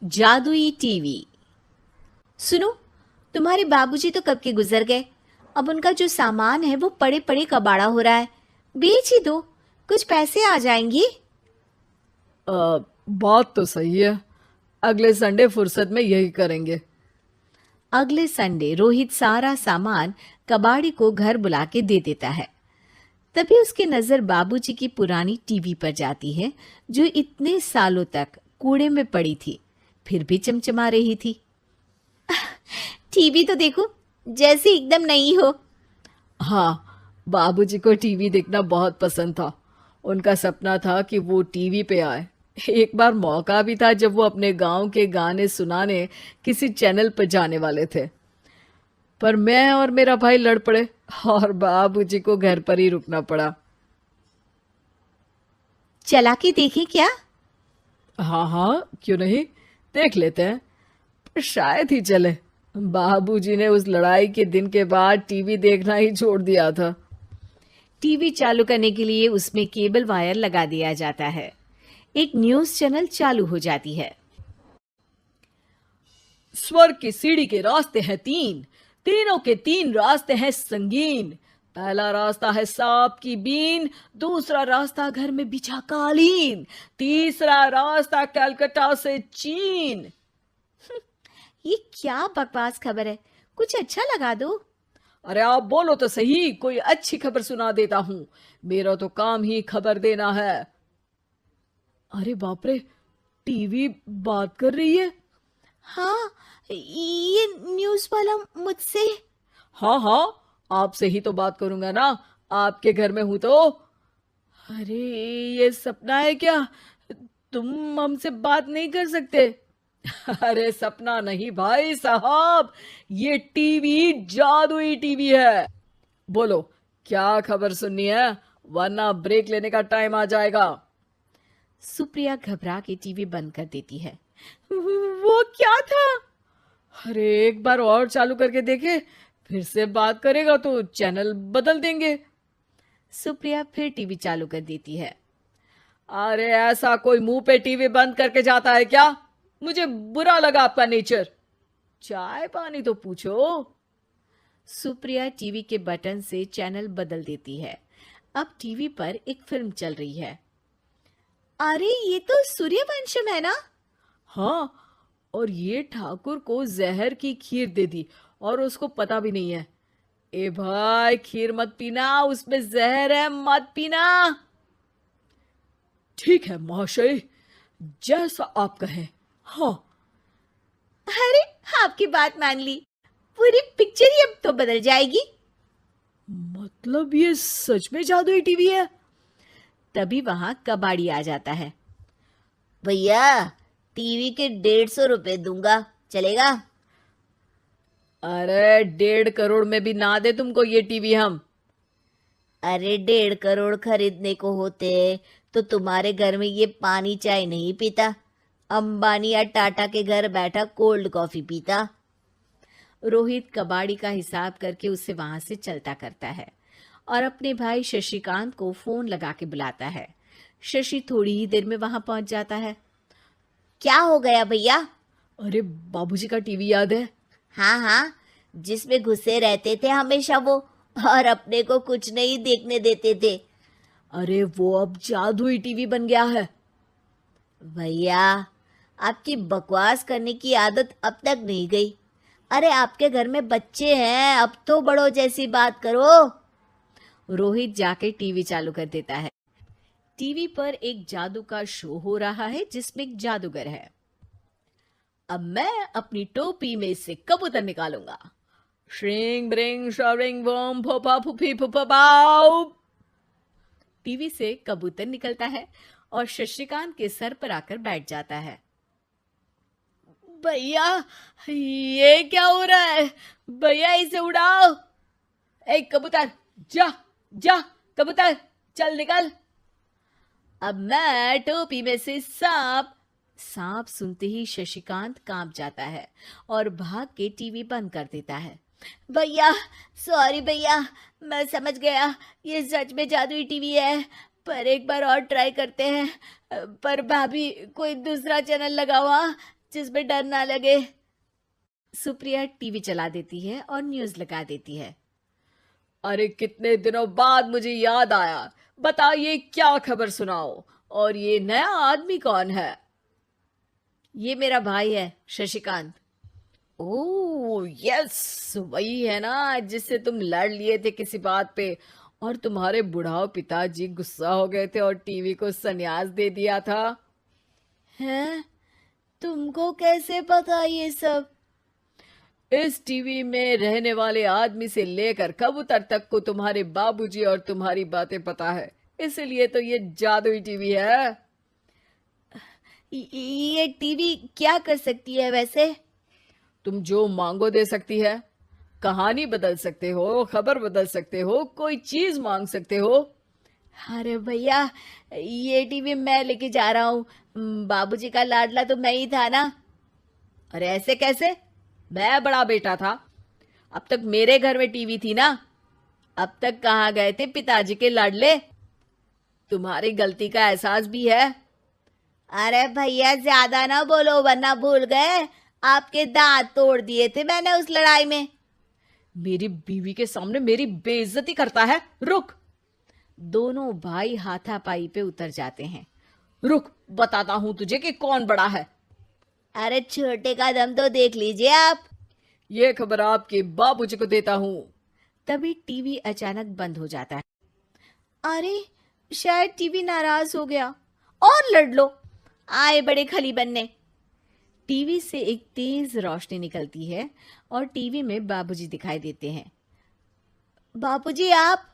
जादुई टीवी। सुनो, तुम्हारे बाबूजी तो कब के गुजर गए। अब उनका जो सामान है वो पड़े पड़े कबाड़ा हो रहा है। बेच ही दो, कुछ पैसे आ जाएंगी। बात तो सही है। अगले संडे फुर्सत में यही करेंगे। अगले संडे रोहित सारा सामान कबाड़ी को घर बुला के दे देता है। तभी उसकी नजर बाबूजी की पुरानी टीवी पर जाती है, जो इतने सालों तक कूड़े में पड़ी थी, फिर भी चमचमा रही थी। टीवी तो देखो, जैसे एकदम नई हो। हाँ, बाबूजी को टीवी देखना बहुत पसंद था। उनका सपना था कि वो टीवी पे आए। एक बार मौका भी था जब वो अपने गांव के गाने सुनाने किसी चैनल पर जाने वाले थे, पर मैं और मेरा भाई लड़ पड़े और बाबूजी को घर पर ही रुकना पड़ा। चला के देखें क्या? हाँ हाँ, क्यों नहीं, देख लेते हैं। पर शायद ही चले। बाबूजी ने उस लड़ाई के दिन के बाद टीवी देखना ही छोड़ दिया था। टीवी चालू करने के लिए उसमें केबल वायर लगा दिया जाता है। एक न्यूज चैनल चालू हो जाती है। स्वर्ग की सीढ़ी के रास्ते हैं तीन, तीनों के तीन रास्ते हैं संगीन। पहला रास्ता है सांप की बीन, दूसरा रास्ता घर में बिछा कालीन, तीसरा रास्ता कलकत्ता से चीन। ये क्या बकवास खबर है, कुछ अच्छा लगा दो। अरे आप बोलो तो सही, कोई अच्छी खबर सुना देता हूं। मेरा तो काम ही खबर देना है। अरे बाप रे, टीवी बात कर रही है। हाँ, ये न्यूज वाला मुझसे। हाँ हाँ, आपसे ही तो बात करूंगा ना, आपके घर में हूं तो। अरे, ये सपना है क्या? तुम हमसे बात नहीं कर सकते? अरे सपना नहीं भाई साहब, ये टीवी जादुई टीवी है। बोलो, क्या खबर सुननी है, वरना ब्रेक लेने का टाइम आ जाएगा। सुप्रिया घबरा के टीवी बंद कर देती है। वो क्या था? अरे एक बार और चालू करके देखे, फिर से बात करेगा तो चैनल बदल देंगे। सुप्रिया फिर टीवी चालू कर देती है। अरे ऐसा कोई मुंह पे टीवी बंद करके जाता है क्या? मुझे बुरा लगा आपका नेचर। चाय पानी तो पूछो। सुप्रिया टीवी के बटन से चैनल बदल देती है। अब टीवी पर एक फिल्म चल रही है। अरे ये तो सूर्यवंशम है ना? हाँ, और ये ठाकुर को जहर की खीर दे दी और उसको पता भी नहीं है। ए भाई, खीर मत पीना, उसमें जहर है, मत पीना। ठीक है महाशय, जैसा आप कहें। हाँ। अरे, आपकी बात मान ली, पूरी पिक्चर ही अब तो बदल जाएगी। मतलब ये सच में जादुई टीवी है? तभी वहां कबाड़ी आ जाता है। भैया, टीवी के 150 रुपए दूंगा, चलेगा? अरे 1.5 करोड़ में भी ना दे तुमको ये टीवी हम। अरे 1.5 करोड़ खरीदने को होते तो तुम्हारे घर में ये पानी चाय नहीं पीता, अंबानी या टाटा के घर बैठा कोल्ड कॉफी पीता। रोहित कबाड़ी का हिसाब करके उसे वहां से चलता करता है और अपने भाई शशिकांत को फोन लगा के बुलाता है। शशि थोड़ी ही देर में वहां पहुंच जाता है। क्या हो गया भैया? अरे बाबूजी का टीवी याद है? हाँ हाँ, जिसमें घुसे रहते थे हमेशा वो, और अपने को कुछ नहीं देखने देते थे। अरे वो अब जादुई टीवी बन गया है। भैया, आपकी बकवास करने की आदत अब तक नहीं गई। अरे आपके घर में बच्चे हैं, अब तो बड़ों जैसी बात करो। रोहित जाके टीवी चालू कर देता है। टीवी पर एक जादू का शो हो रहा है जिसमें एक जादूगर है। अब मैं अपनी टोपी में से कबूतर निकालूंगा। श्रिंग ब्रिंग शरिंग बम फोपा फुफी फुफा बाउ। टीवी से कबूतर निकलता है और शशिकांत के सर पर आकर बैठ जाता है। भैया, ये क्या हो रहा है? भैया इसे उड़ाओ। ए कबूतर, जा जा, कबूतर चल निकल। अब मैं टोपी में से सांप सुनते ही शशिकांत कांप जाता है और भाग के टीवी बंद कर देता है। भैया, सॉरी भैया, मैं समझ गया ये सच में जादुई टीवी है, पर एक बार और ट्राई करते हैं। पर भाभी, कोई दूसरा चैनल लगाओ हाँ, जिसमें डर ना लगे। सुप्रिया टीवी चला देती है और न्यूज लगा देती है। अरे कितने दिनों बाद मुझे याद आया, बताइए क्या खबर सुनाओ। और ये नया आदमी कौन है? ये मेरा भाई है शशिकांत। ओह यस, वही है ना जिससे तुम लड़ लिए थे किसी बात पे, और तुम्हारे बुढ़ाओ पिताजी गुस्सा हो गए थे और टीवी को संन्यास दे दिया था। हैं? तुमको कैसे पता ये सब? इस टीवी में रहने वाले आदमी से लेकर कबूतर तक को तुम्हारे बाबूजी और तुम्हारी बातें पता है, इसलिए तो ये जादुई टीवी है। ये टीवी क्या कर सकती है वैसे? तुम जो मांगो दे सकती है, कहानी बदल सकते हो, खबर बदल सकते हो, कोई चीज मांग सकते हो। अरे भैया, ये टीवी मैं लेके जा रहा हूँ। बाबूजी का लाडला तो मैं ही था ना। अरे ऐसे कैसे? मैं बड़ा बेटा था, अब तक मेरे घर में टीवी थी ना। अब तक कहाँ गए थे पिताजी के लाडले? तुम्हारी गलती का एहसास भी है। अरे भैया, ज्यादा ना बोलो वरना भूल गए आपके दांत तोड़ दिए थे मैंने उस लड़ाई में। मेरी बीवी के सामने मेरी बेइज्जती करता है। रुक, दोनों भाई हाथापाई पे उतर जाते हैं। रुक, बताता हूं तुझे कि कौन बड़ा है। अरे छोटे का दम तो देख लीजिए आप। ये खबर आपके बाबूजी को देता हूं। तभी टीवी अचानक बंद हो जाता है। अरे शायद टीवी नाराज हो गया। और लड़ लो, आए बड़े खली बनने। टीवी से एक तेज रोशनी निकलती है और टीवी में बाबूजी दिखाई देते हैं। बापूजी आप?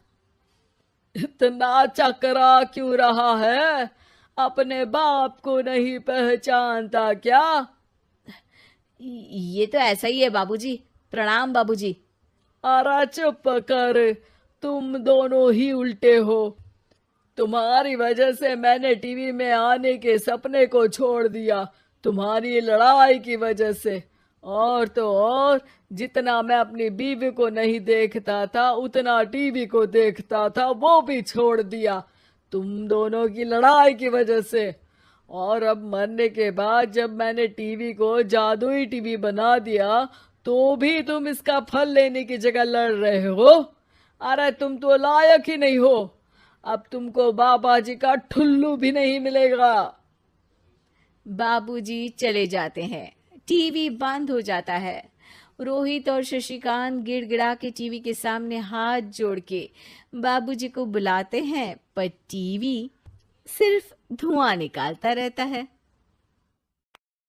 इतना चकरा क्यों रहा है? अपने बाप को नहीं पहचानता क्या? ये तो ऐसा ही है बाबूजी। प्रणाम बाबूजी। अरे चुप कर, तुम दोनों ही उल्टे हो। तुम्हारी वजह से मैंने टीवी में आने के सपने को छोड़ दिया, तुम्हारी लड़ाई की वजह से। और तो और, जितना मैं अपनी बीवी को नहीं देखता था उतना टीवी को देखता था, वो भी छोड़ दिया तुम दोनों की लड़ाई की वजह से। और अब मरने के बाद जब मैंने टीवी को जादुई टीवी बना दिया तो भी तुम इसका फल लेने की जगह लड़ रहे हो। अरे तुम तो लायक ही नहीं हो, अब तुमको बाबा जी का ठुल्लू भी नहीं मिलेगा। बाबूजी चले जाते हैं। टीवी बंद हो जाता है। रोहित और शशिकांत गिड़गिड़ा के टीवी के सामने हाथ जोड़ के बाबूजी को बुलाते हैं, पर टीवी सिर्फ धुआं निकालता रहता है।